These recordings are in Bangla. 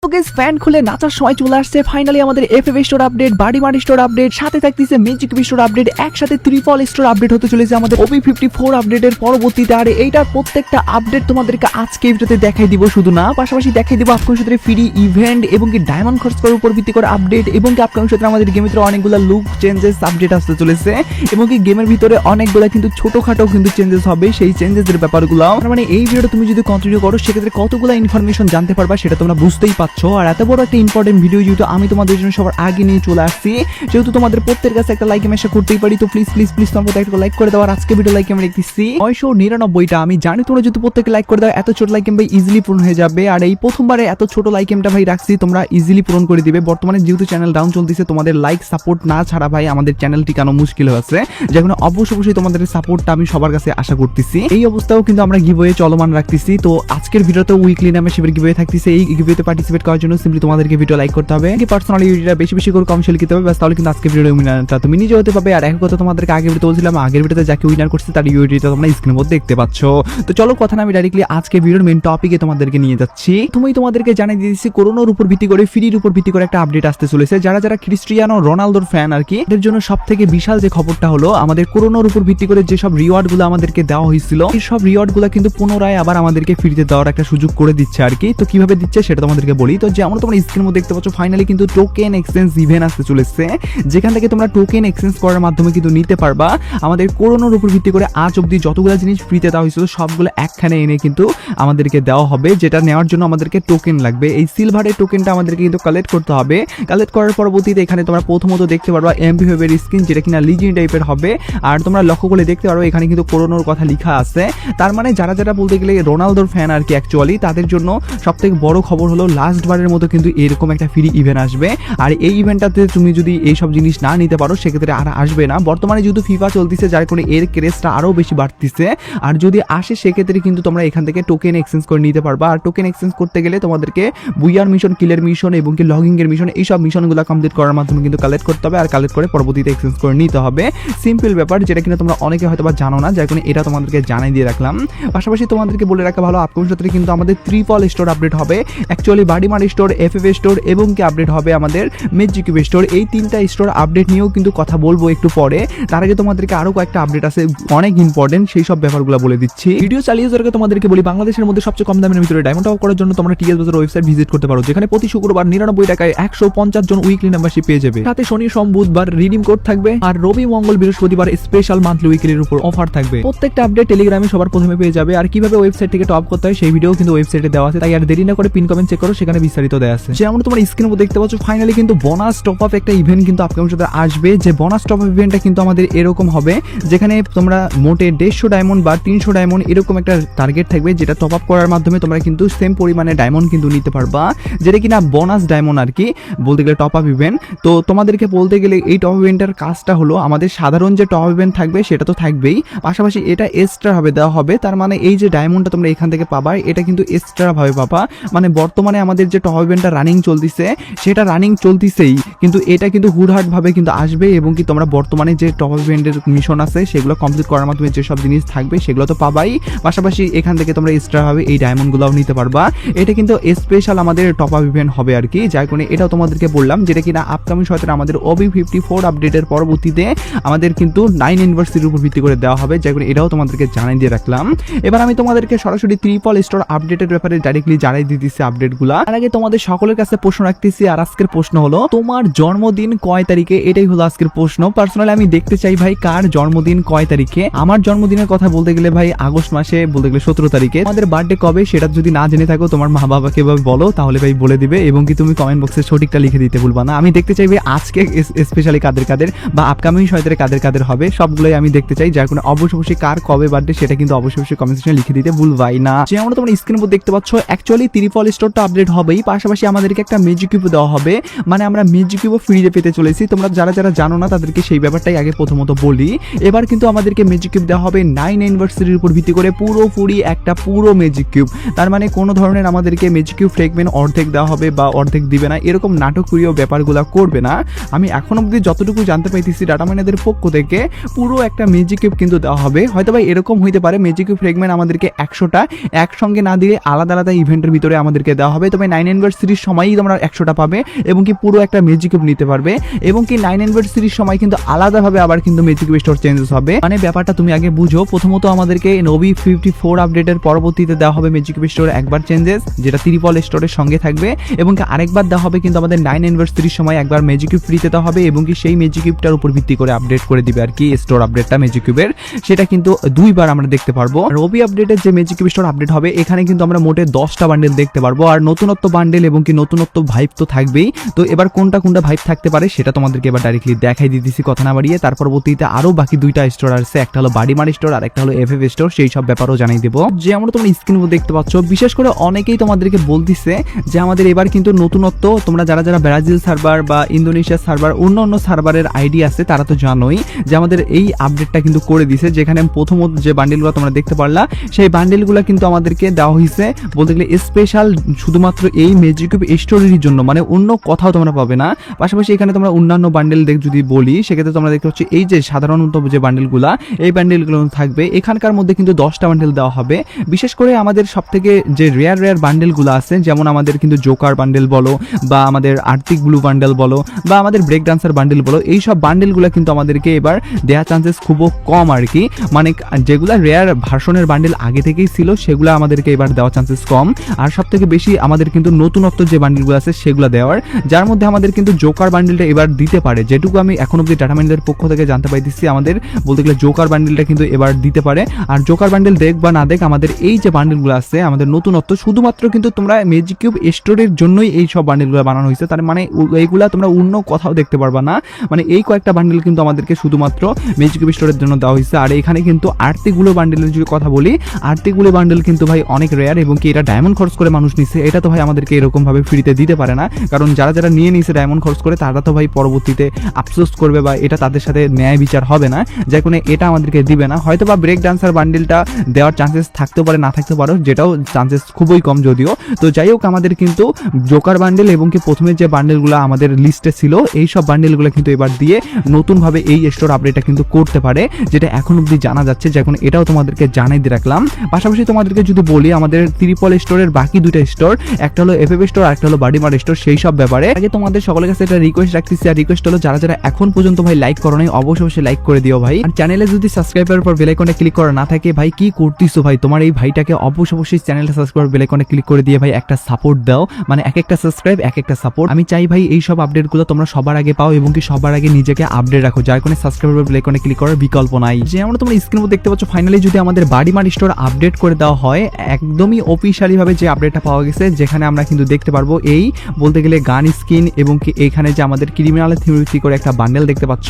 ফ্যান খুলে নাচার সময় চলে আসছে ফাইনালি আমাদের এফএফ স্টোর আপডেট, বাড়ি মারি স্টোর আপডেট, সাথে থাকতেছে ম্যাজিক স্টোর আপডেট, একসাথে ট্রিপল স্টোর আপডেট হতে চলেছে আমাদের OP54 আপডেটের পরবর্তীতে। আর এইটার প্রত্যেকটা আপডেট তোমাদেরকে আজকে এই ভিডিওতে দেখাই দিব, শুধু না পাশাপাশি দেখাই দিব আপকামিং সূত্রে ফ্রি ইভেন্ট এবং কি ডায়মন্ড খরচ করার উপর ভিত্তি করে আপডেট, এবং কি আপকামিং সূত্রে আমাদের গেমের ভিতরে অনেকগুলো লুক চেঞ্জেস আপডেট আসতে চলেছে, এবং কি গেমের ভিতরে অনেকগুলো কিন্তু ছোটখাটো কিন্তু চেঞ্জেস হবে, সেই চেঞ্জেসের ব্যাপারগুলো মানে এই ভিডিওটা তুমি যদি কন্টিনিউ করো সেক্ষেত্রে কতগুলো ইনফরমেশন জানতে পারবা সেটা তোমরা বুঝতেই পারছো। আর এত বড় একটা ইম্পর্টেন্ট ভিডিও যেহেতু আমি তোমাদের জন্য সবার আগে নিয়ে চলে আসছি, যেহেতু তোমাদের প্রত্যেকের কাছে একটা লাইক আমি আশা করতেই পারি, তো প্লিজ প্লিজ প্লিজ তোমার একটা লাইক করে দাও। আর আজকে ভিডিও লাইক আমি দেখতেছি 999টা। আমি জানি তোমরা যদি প্রত্যেকে লাইক করে দাও এত ছোট লাইক ভাই ইজিলি পূরণ হয়ে যাবে। আর এই প্রথমবারে এত ছোট লাইক এমটা ভাই রাখছি, তোমরা ইজিলি পূরণ করে দিবে। বর্তমানে যেহেতু চ্যানেল ডাউন চলতেছে, তোমাদের লাইক সাপোর্ট না ছাড়া ভাই আমাদের চ্যানেল টিকানো মুশকিল হচ্ছে, যেমন অবশ্যই তোমাদের সাপোর্টটা আমি সবার কাছে আশা করতেছি। এই অবস্থাও কিন্তু আমরা গিভওয়ে চলমান রাখতেছি, তো আজকের ভিডিওতে উইকলি নামে শিবের গিভওয়ে থাকতেছে। এই গিভওয়েতে পার্টিসিপেট করার জন্য সিম্পলি তোমাদেরকে ভিডিও লাইক করতে হবে, কি পার্সোনালি ভিডিওটা বেশি বেশি করে কমেন্ট লিখতে হবে, বাস তাহলে কিন্তু আজকের ভিডিওর উইনারটা তুমি নিজে হতে পারবে। আর এক কথা তোমাদেরকে আগের ভিডিওতে বলছিলাম, আগের ভিডিওতে যাকে উইনার করছে তার ইউআইডিটা তোমরা স্ক্রিনের মধ্যে দেখতে পাচ্ছ। তো চলো কথা না আমি ডাইরেক্টলি আজকে ভিডিওর মেইন টপিকে তোমাদেরকে নিয়ে যাচ্ছি। তোমাদেরকে জানিয়ে দিয়েছি করোনার উপর ভিত্তি করে ফ্রির উপর ভিত্তি করে একটা আপডেট আসতে চলেছে। যারা ক্রিস্টিয়ানো রোনালদোর ফ্যান আর কি, এর জন্য সবথেকে বিশাল যে খবরটা হলো, আমাদের করোনার উপর ভিত্তি করে যে সব রিওয়ার্ড গুলো আমাদেরকে দেওয়া হয়েছিল, এই সব রিওয়ার্ড গুলো কিন্তু পুনরায় আবার আমাদেরকে ফ্রিতে দেওয়ার একটা সুযোগ করে দিচ্ছে আর কি। তো কিভাবে দিচ্ছে সেটা তোমাদেরকে বলি। তো যেমন তোমরা স্ক্রিনের মধ্যে দেখতে পাচ্ছ, ফাইনালি কিন্তু টোকেন এক্সচেঞ্জ ইভেন্ট আসতে চলেছে, যেখান থেকে তোমরা টোকেন এক্সচেঞ্জ করার মাধ্যমে কিন্তু নিতে পারবা আমাদের করোনার উপর ভিত্তি করে আজ অব্দি যতগুলো জিনিস ফ্রিতে দেওয়া হয়েছিল সবগুলো একখানে এনে কিন্তু আমাদেরকে দেওয়া হবে, যেটা নেওয়ার জন্য আমাদেরকে টোকেন লাগবে। এই সিলভারের টোকেনটা আমাদেরকে কিন্তু কালেক্ট করতে হবে। কালেক্ট করার পরবর্তীতে এখানে তোমরা প্রথমত দেখতে পারবা MP5 এর স্কিন, যেটা কিনা লিজেন্ড টাইপের হবে। আর তোমরা লক্ষ্য করে দেখতে পারো এখানে কিন্তু করোনার কথা লেখা আছে। তার মানে যারা বলতে গেলে রোনালদোর ফ্যান আর কি, অ্যাকচুয়ালি তাদের জন্য সবথেকে বড় খবর হলো লাস্ট বারের মতো কিন্তু এরকম একটা ফ্রি ইভেন্ট আসবে। আর এই ইভেন্টটাতে তুমি যদি এই সব জিনিস না নিতে পারো সেক্ষেত্রে আর আসবে না। বর্তমানে যেহেতু ফিফা চলতেছে, যার কারণে এর ক্রেজটা আরো বেশি বাড়তেছে। আর যদি আসে সেক্ষেত্রে কিন্তু তোমরা এখান থেকে টোকেন এক্সচেঞ্জ করে নিতে পারবা। আর টোকেন এক্সচেঞ্জ করতে গেলে তোমাদেরকে বুইয়ার মিশন, কিলের মিশন এবং কি লগিং এর মিশন, এই সব মিশনগুলো কমপ্লিট করার মাধ্যমে কিন্তু কালেক্ট করতে হবে। আর কালেক্ট করে পরবর্তীতে এক্সচেঞ্জ করে নিতে হবে। সিম্পল ব্যাপার, যেটা কিনা তোমরা অনেকে হয়তো বা জানো না, যার কারণে এটা তোমাদেরকে জানাই দিয়ে রাখলাম। পাশাপাশি তোমাদেরকে বলে রাখা ভালো, আপকামিং সূত্রে কিন্তু আমাদের ট্রিপল স্টোর আপডেট হবে। অ্যাকচুয়ালি বাড়িমার স্টোর, FF স্টোর এবং কি আপডেট হবে আমাদের ম্যাজিক স্টোর। এই তিনটা স্টোর আপডেট নিয়েও কিন্তু কথা বলবো একটু পরে। তার আগে তোমাদেরকে আরো কয়েকটা আপডেট আছে অনেক ইম্পর্টেন্ট, সেই সব ব্যাপারগুলো বলে দিচ্ছি। ভিডিও চালিয়ে যাওয়ার আগে তোমাদেরকে বলি, বাংলাদেশের মধ্যে সবচেয়ে কম দামের ভিতরে ডায়মন্ড টপ করার জন্য তোমরা টিএস বাজার ওয়েবসাইট ভিজিট করতে পারো, যেখানে প্রতি শুক্রবার 99 টাকায় 150 জন উইকলি মেম্বারশিপ পেয়ে যাবে। সাথে শনি সোম বুধবার রিডিম কোড থাকবে, আর রবি মঙ্গল বৃহস্পতিবার স্পেশাল মান্থলি উইকলির উপর অফার থাকবে। প্রত্যেকটা আপডেট টেলিগ্রামে সবার প্রথমে পেয়ে যাবে। আর কিভাবে ওয়েবসাইট থেকে টপ করতে হয় সেই ভিডিও কিন্তু ওয়েবসাইটে দেওয়া আছে, তাই আর দেরি না করে পিন কমেন্ট চেক করো, সেখানে বিস্তারিত দেওয়া আছে। যেমন তোমরা স্ক্রিনের মধ্যে দেখতে পাচ্ছ, ফাইনালি কিন্তু বোনাস টপ আপ একটা ইভেন্ট কিন্তু আপকামিং সাথে আসবে। যে বোনাস টপ আপ ইভেন্টটা কিন্তু আমাদের এরকম হবে, যেখানে তোমরা মোটে 150 ডায়মন্ড বা 300 ডায়মন্ড এরকম একটা টার্গেট থাকবে, যেটা টপ আপ করার মাধ্যমে তোমরা কিন্তু সেম পরিমাণে ডায়মন্ড কিন্তু নিতে পারবা, যেটা কিনা বোনাস ডায়মন্ড আর কি বলতে গেলে টপ আপ ইভেন্ট। তো তোমাদেরকে বলতে গেলে এই টপ ইভেন্টের কাজটা হলো, আমাদের সাধারণ যে টপ ইভেন্ট থাকবে সেটা তো থাকবেই, পাশাপাশি এটা এক্সট্রা ভাবে দেওয়া হবে। তার মানে এই যে ডায়মন্ডটা তোমরা এখান থেকে পাবা, এটা কিন্তু এক্সট্রা ভাবে পাবা। মানে বর্তমানে আমাদের যে টপ ইভেন্টটা রানিং চলতেছে সেটা রানিং চলতেছেই, কিন্তু এটা কিন্তু হুড়হাট ভাবে কিন্তু আসবে, এবং কি তোমরা বর্তমানে যে টপ ইভেন্টের মিশন আছে সেগুলো কমপ্লিট করার মাধ্যমে যে সব জিনিস থাকবে সেগুলো তো পাবাই, পাশাপাশি এখান থেকে তোমরা এক্সট্রা ভাবে এই ডায়মন্ডগুলোও নিতে পারবা। এটা কিন্তু স্পেশাল আমাদের টপ আপ ইভেন্ট হবে আর কি, যার কারণে এটাও তোমাদেরকে বললাম, যেটা কিনা আপকামিং সপ্তাহে আমাদের OP54 আপডেটের পরবর্তীতে আমাদের কিন্তু 9 ইউনিভার্সিটির উপর ভিত্তি করে দেওয়া হবে, যার কারণে এটাও তোমাদেরকে জানাই দিয়ে রাখলাম। এবার আমি তোমাদেরকে সরাসরি ট্রিপল স্টোর আপডেটের ব্যাপারে ডাইরেক্টলি জানাই দিতেছি আপডেটগুলো। তার আগে তোমাদের সকলের কাছে প্রশ্ন রাখতেছি, আর আজকের প্রশ্ন হলো তোমার জন্মদিন কয় তারিখে, এটাই হলো আজকের প্রশ্ন। পার্সোনালি আমি দেখতে চাই ভাই কার জন্মদিন কয় তারিখে। আমার জন্মদিনের কথা বলতে গেলে ভাই আগস্ট মাসে, বলতে গেলে 17 তারিখে। আমাদের বার্থডে কবে সেটা যদি না জেনে থাকো, তোমার মা বাবাকে বলো, তাহলে ভাই বলে দিবে, এবং কি তুমি কমেন্ট বক্সে সঠিকটা লিখে দিতে ভুলবা না। আমি দেখতে চাই ভাই আজকে স্পেশালি কাদের বা আপকামিং সপ্তাহে কাদের হবে সবগুলোই আমি দেখতে চাই, যার কারণে অবশ্যই কার কবে বার্থডে সেটা কিন্তু অবশ্যই কমেন্ট সেকশনে লিখে দিতে ভুলবাই না। যেমন তোমরা স্ক্রিনের উপর দেখতে পাচ্ছ, অ্যাকচুয়ালি ট্রিপল স্টোরটা আপডেট হবেই, পাশাপাশি আমাদেরকে একটা ম্যাজিক কিউব দেওয়া হবে। মানে আমরা ম্যাজিক কিউব ফ্রিতে পেতে চলেছি। তোমরা যারা জানো না তাদেরকে সেই ব্যাপারটাই আগে প্রথমত বলি। এবার কিন্তু আমাদেরকে ম্যাজিক কিউব দেওয়া হবে 9 ইউনিভার্সিটির উপর ভিত্তি করে, পুরোপুরি একটা পুরো ম্যাজিক কিউব। তার মানে কোনো ধরনের আমাদেরকে ম্যাজিক কিউব ফ্রেগমেন্ট অর্ধেক দেওয়া হবে বা অর্ধেক দিবে না, এরকম নাটকীয় ব্যাপারগুলো করবে না। আমি এখন অবধি যতটুকু জানতে পাইতেছি ডাটা মাইনারদের পক্ষ থেকে পুরো একটা ম্যাজিক কিউব কিন্তু দেওয়া হবে। হয়তো ভাই এরকম হইতে পারে ম্যাজিক কিউব ফ্রেগমেন্ট আমাদেরকে 100টা একসঙ্গে না দিয়ে আলাদা আলাদা ইভেন্টের ভিতরে আমাদেরকে দেওয়া হবে, তবে 9 অ্যানিভার্সারির সময়ই তোমরা 100টা পাবে এবং কি পুরো একটা ম্যাজিক কিউব নিতে পারবে এবং কি 9 অ্যানিভার্সারির সময় কিন্তু আলাদাভাবে আবার কিন্তু ম্যাজিক কিউব স্টোর চেঞ্জেস হবে। মানে ব্যাপারটা তুমি আগে বুঝো। প্রথমত আমাদেরকে নবী 54 আপডেটের পরবর্তীতে দেওয়া হবে ম্যাজিক কিউব স্টোর একবার চেঞ্জেস, যেটা ত্রিপল স্টোরের সঙ্গে থাকবে এবং কি আরেকবার দেওয়া হবে কিন্তু আমাদের 9 অ্যানিভার্সারির সময় একবার ম্যাজিক কিউব ফ্রিতে দেওয়া হবে এবং কি সেই ম্যাজিক কিউবটার উপর ভিত্তি করে আপডেট করে দিবে আর কি স্টোর আপডেটটা ম্যাজিক কিউবের, সেটা কিন্তু দুইবার আমরা দেখতে পারবো। রবি আপডেটের যে ম্যাজিক কিউব স্টোর আপডেট হবে এখানে কিন্তু আমরা মোটে 10টা বান্ডেল দেখতে পারবো আর নতুনত্ব বান্ডেল এবং কি নতুনত্ব ভাইব তো থাকবেই। তো এবার কোনটা কোনটা ভাইব থাকতে পারে সেটা তোমাদেরকে এবার ডাইরেক্টলি দেখাই দিতেছি কথা না বাড়িয়ে। তার পরবর্তীতে আরো বাকি দুইটা স্টোর আছে, একটা হলো বাড়িমার স্টোর আর একটা হলো এফএফ স্টোর, সেই সব ব্যাপারও জানাই দেবো। যে আমরা তোমরা স্ক্রিন দেখতে পাচ্ছ, বিশেষ করে অনেকেই তোমাদেরকে বলতিছে যে আমাদের এবার কিন্তু নতুনত্ব, তোমরা যারা যারা ব্রাজিল সার্ভার বা ইন্দোনেশিয়া সার্ভার অন্য অন্য সার্ভারের আইডি আছে তারা তো জানোই যে আমাদের এই আপডেটটা কিন্তু করে দিছে, যেখানে প্রথমত যে বান্ডেলগুলো তোমরা দেখতে পারলা সেই বান্ডেলগুলো কিন্তু আমাদেরকে দেওয়া হয়েছে বলতে গেলে স্পেশাল শুধুমাত্র এই ম্যাজিক কিউব স্টোরের জন্য, মানে অন্য কোথাও তোমরা পাবে না। পাশাপাশি এখানে তোমরা অন্যান্য বান্ডেল যদি বলি সেক্ষেত্রে তোমরা দেখতে পাচ্ছ এই যে সাধারণত যে বান্ডেলগুলা এই বান্ডেলগুলো থাকবে, এখানকার মধ্যে কিন্তু 10টা বান্ডেল দেওয়া হবে। বিশেষ করে আমাদের সব থেকে যে রেয়ার বান্ডেলগুলো আছে, যেমন আমাদের কিন্তু জোকার বান্ডেল বলো বা আমাদের আর্থিক ব্লু বান্ডেল বলো বা আমাদের ব্রেক ডান্সার বান্ডেল বলো, এই সব বান্ডেলগুলো কিন্তু আমাদেরকে এবার দেওয়ার চান্সেস খুব কম আর কি। মানে যেগুলা রেয়ার ভার্সনের বান্ডেল আগে থেকেই ছিল সেগুলো আমাদেরকে এবার দেওয়ার চান্সেস কম, আর সব থেকে বেশি আমাদের কিন্তু নতুনত্ব যে বান্ডেলগুলো আছে সেগুলো দেওয়ার, যার মধ্যে আমাদের কিন্তু জোকার বান্ডেলটা এবার দিতে পারে। যেটুকু আমি এখন অব্দি ডাটা মাইনারদের পক্ষ থেকে জানতে পাইতেছি আমাদের বলতে গেলে জোকার বান্ডেলটা কিন্তু এবার দিতে পারে। আর জোকার বান্ডেল দেখ বা না দেখ, আমাদের এই যে বান্ডেলগুলো আছে আমাদের নতুনত্ব শুধুমাত্র কিন্তু তোমরা ম্যাজিক কিউব স্টোরের জন্যই এই সব বান্ডেলগুলো বানানো হয়েছে, তার মানে এইগুলা তোমরা অন্য কোথাও দেখতে পারবা না। মানে এই কয়েকটা বান্ডেল কিন্তু আমাদেরকে শুধুমাত্র ম্যাজিক কিউব স্টোরের জন্য দেওয়া হয়েছে। আর এখানে কিন্তু আর্থিকগুলো বান্ডেলের যদি কথা বলি, আর্থিকগুলো বান্ডেল কিন্তু ভাই অনেক রেয়ার এবং কি এটা ডায়মন্ড খরচ করে মানুষ নিচ্ছে, এটা তো ভাই আমাদেরকে এরকম ভাবে ফ্রিতে দিতে পারে না, কারণ যারা যারা নিয়ে নিছে ডায়মন্ড খরচ করে তারা তো ভাই পরবর্তীতে আফসোস করবে বা এটা তাদের সাথে ন্যায় বিচার হবে না, যার কারণে এটা আমাদেরকে দিবে না। হয়তো বা ব্রেক ডান্সার বান্ডেলটা দেওয়ার চান্সেস থাকতেও পারে, না থাকতে পারো, যেটাও চান্সেস খুবই কম যদিও। তো যাই হোক, আমাদের কিন্তু জোকার বান্ডেল এবং কি প্রথমে যে বান্ডেলগুলো আমাদের লিস্টে ছিল এই সব বান্ডেলগুলো কিন্তু এবার দিয়ে নতুনভাবে এই স্টোর আপডেটটা কিন্তু করতে পারে, যেটা এখন অব্দি জানা যাচ্ছে, যখন এটাও তোমাদেরকে জানাই দিয়ে রাখলাম। পাশাপাশি তোমাদেরকে যদি বলি আমাদের ত্রিপল স্টোরের বাকি দুইটা স্টোর, একটা হলো এফএফ স্টোর আর একটা হলো বাড়িমার স্টোর, সেই সব ব্যাপারে আগে তোমাদের সকলের কাছে একটা রিকোয়েস্ট রাখতেছি। আর রিকোয়েস্ট হলো যারা যারা এখন পর্যন্ত ভাই লাইক করো নাই অবশ্যই লাইক করে দিও ভাই। আর চ্যানেলে যদি সাবস্ক্রাইবের উপর বেল আইকনে ক্লিক করা না থাকে ভাই কি করতেছো ভাই, তোমার এই ভাইটাকে অবশ্যই চ্যানেলটা সাবস্ক্রাইব বেল আইকনে ক্লিক করে দিয়ে ভাই একটা সাপোর্ট দাও, মানে এক একটা সাবস্ক্রাইব এক একটা সাপোর্ট। আমি চাই ভাই এই সব আপডেটগুলো তোমরা সবার আগে পাও এবং কি সবার আগে নিজেকে আপডেট রাখো, যার কোনো সাবস্ক্রাইবের বেল আইকনে ক্লিক করার বিকল্প নাই। যে আমরা তোমরা স্ক্রিনে দেখতে পাচ্ছ ফাইনালি যদি আমাদের বাড়িমার স্টোর আপডেট করে দেওয়া হয়, একদমই অফিশিয়ালি ভাবে যে আপডেটটা পাওয়া গেছে, যেখানে আমরা কিন্তু দেখতে পারবো এই বলতে গেলে গান স্কিন এবং কি এখানে যে আমাদের ক্রিমিনাল থিওরি করে একটা বান্ডেল দেখতে পাচ্ছ,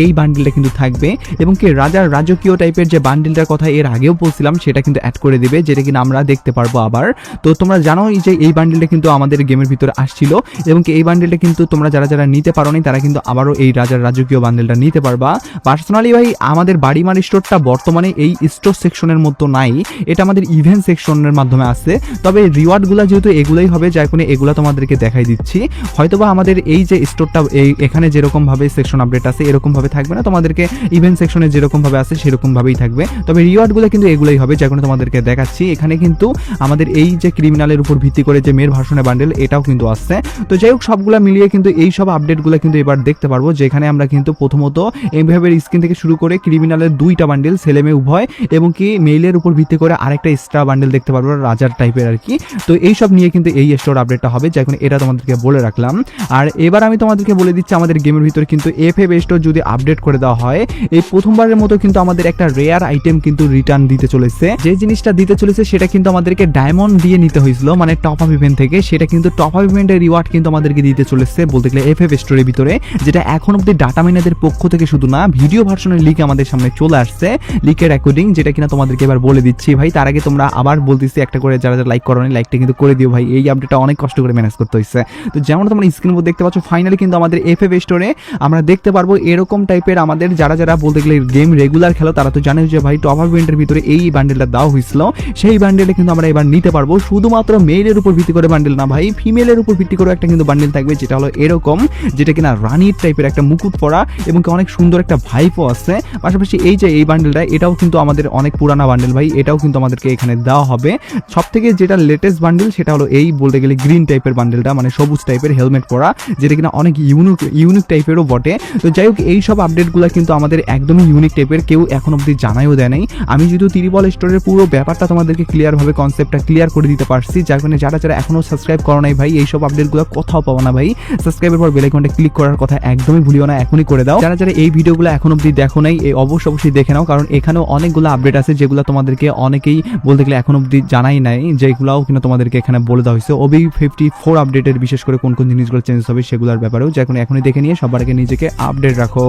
এই বান্ডেলটা কিন্তু থাকবে এবং কি রাজার রাজকীয় টাইপের যে বান্ডেলটার কথা এর আগেও বলছিলাম সেটা কিন্তু অ্যাড করে দিবে, যেটা কিনা আমরা দেখতে পারবো আবার। তো তোমরা জানো যে এই বান্ডেলটা কিন্তু আমাদের গেমের ভিতরে আসছিল এবং কি এই বান্ডেলটা কিন্তু তোমরা যারা যারা নিতে পারো নি তারা কিন্তু আবারও এই রাজার রাজকীয় বান্ডেলটা নিতে পারবা। পার্সোনালি ভাই আমাদের বাড়িমার স্টোরটা বর্তমানে এই স্টোর সেকশনের মতো নাই, এটা আমাদের ইভেন্ট সেকশনের মাধ্যমে আছে, তবে রিওয়ার্ডগুলো যেহেতু এগুলোই হবে যার কোনো এগুলো তোমাদেরকে দেখাই দিচ্ছি। হয়তোবা আমাদের এই যে স্টোরটা এখানে যেরকম ভাবে সেকশন আপডেট আছে এরকম ভাবে থাকবে না, তোমাদেরকে ইভেন্ট সেকশনে যেরকম ভাবে আছে সেরকম ভাবেই থাকবে, তবে রিওয়ার্ডগুলো কিন্তু এগুলোই হবে যার কোনো তোমাদেরকে দেখাচ্ছি। এখানে কিন্তু আমাদের এই যে ক্রিমিনালের উপর ভিত্তি করে যে মেয়ের ভার্সনের বান্ডেল এটাও কিন্তু আসছে। তো যাই হোক, সবগুলা মিলিয়ে কিন্তু এই সব আপডেটগুলো কিন্তু এবার দেখতে পারবো, যেখানে আমরা কিন্তু প্রথমত এমভিআইয়ের স্ক্রিন থেকে শুরু করে ক্রিমিনালের দুইটা বান্ডেল ছেলে মেয়ে উভয় এবং কি মেইলের উপর ভিত্তি করে আরেকটা এক্সট্রা বান্ডেল দেখতে পারবো রাজার টাইপের আর কি। তো এই সব নিয়ে কিন্তু এই স্টোর আপডেটটা হবে, যখন এটা তোমাদেরকে বলে রাখলাম। আর এবার আমি তোমাদেরকে বলে দিচ্ছি আমাদের গেমের ভিতরে কিন্তু এফএফ স্টোর যদি আপডেট করে দেওয়া হয়, এই প্রথমবারের মতো কিন্তু আমাদের একটা রেয়ার আইটেম কিন্তু রিটার্ন দিতে চলেছে। যে জিনিসটা দিতে চলেছে সেটা কিন্তু আমাদেরকে ডায়মন্ড দিয়ে নিতে হয়েছিল, মানে টপ আপ ইভেন্ট থেকে, সেটা কিন্তু টপ আপ ইভেন্টের রিওয়ার্ড কিন্তু আমাদেরকে দিতে চলেছে বলতে গেলে এফএফ স্টোরের ভিতরে, যেটা এখন অব্দি ডাটা মাইনারদের পক্ষ থেকে শুধু না ভিডিও ভার্সনের লিক আমাদের সামনে চলে আসছে, লিকের অ্যাকর্ডিং, যেটা কিনা তোমাদেরকে এবার বলে দিচ্ছি ভাই। তার আগে তোমরা আবার বলতেছি একটা করে যারা যারা লাইক করো নি লাইকটা কিন্তু করে দিও ভাই, এই আপডেটটা অনেক কষ্ট করে ম্যানেজ করতে হয়েছে। তো যেমন তোমরা স্ক্রিন উপর দেখতে পাচ্ছ ফাইনালি কিন্তু আমাদের এফএফ স্টোরে আমরা দেখতে পারবো এরকম টাইপের আমাদের যারা যারা বলতে গেলে গেম রেগুলার খেলো তারা তো জানে যে ভাই টপ আপ ইভেন্টের ভিতরে এই বান্ডেলটা দেওয়া হয়েছিল, সেই বান্ডেলটা কিন্তু আমরা এবার নিতে পারবো। শুধুমাত্র মেইলের উপর ভিত্তি করে বান্ডেল না ভাই, ফিমেলের উপর ভিত্তি করে একটা কিন্তু বান্ডেল থাকবে, যেটা হলো এরকম, যেটা কিনা রানীর টাইপের একটা মুকুট পরা এবং অনেক সুন্দর একটা ভাইপও আছে। পাশাপাশি এই যে এই বান্ডেলটা এটাও কিন্তু আমাদের অনেক পুরানা বান্ডেল ভাই, এটাও কিন্তু আমাদেরকে এখানে দেওয়া হবে। সব থেকে যেটা লেটেস্ট বান্ডেল সেটা হলো যেই বলতে গেলে গ্রিন টাইপের বান্ডেলটা, মানে সবুজ টাইপের হেলমেট পরা, যেটা কিনা অনেক ইউনিক টাইপেরও বটে। তো যাই হোক, এই সব আপডেটগুলো কিন্তু আমাদের একদমই ইউনিক টাইপের, কেউ এখন অবধি জানাইও দেয় নাই। আমি যেহেতু ত্রিপল স্টোরের পুরো ব্যাপারটা তোমাদেরকে ক্লিয়ারভাবে কনসেপ্টটা ক্লিয়ার করে দিতে পারছি, যার কারণে যারা এখনও সাবস্ক্রাইব করো নাই ভাই, এইসব আপডেটগুলো কোথাও পাবো না ভাই। সাবস্ক্রাইবের পর বেল আইকনটা ক্লিক করার কথা একদমই ভুলিও না, এখনই করে দাও। যারা এই ভিডিওগুলো এখন অবধি দেখো নাই, এই অবশ্যই দেখে নাও, কারণ এখানেও অনেকগুলো আপডেট আছে যেগুলো তোমাদেরকে অনেকেই বলতে গেলে এখন অবধি জানাই নাই, যেগুলোও কিন্তু তোমাদেরকে এখানে বলে দেওয়া হয়েছে। OB54 আপডেটের বিশেষ করে কোন কোন জিনিসগুলো চেঞ্জ হবে সেগুলোর ব্যাপারেও, যে এখনই দেখে নিয়ে সবার আগে নিজেকে আপডেট রাখো।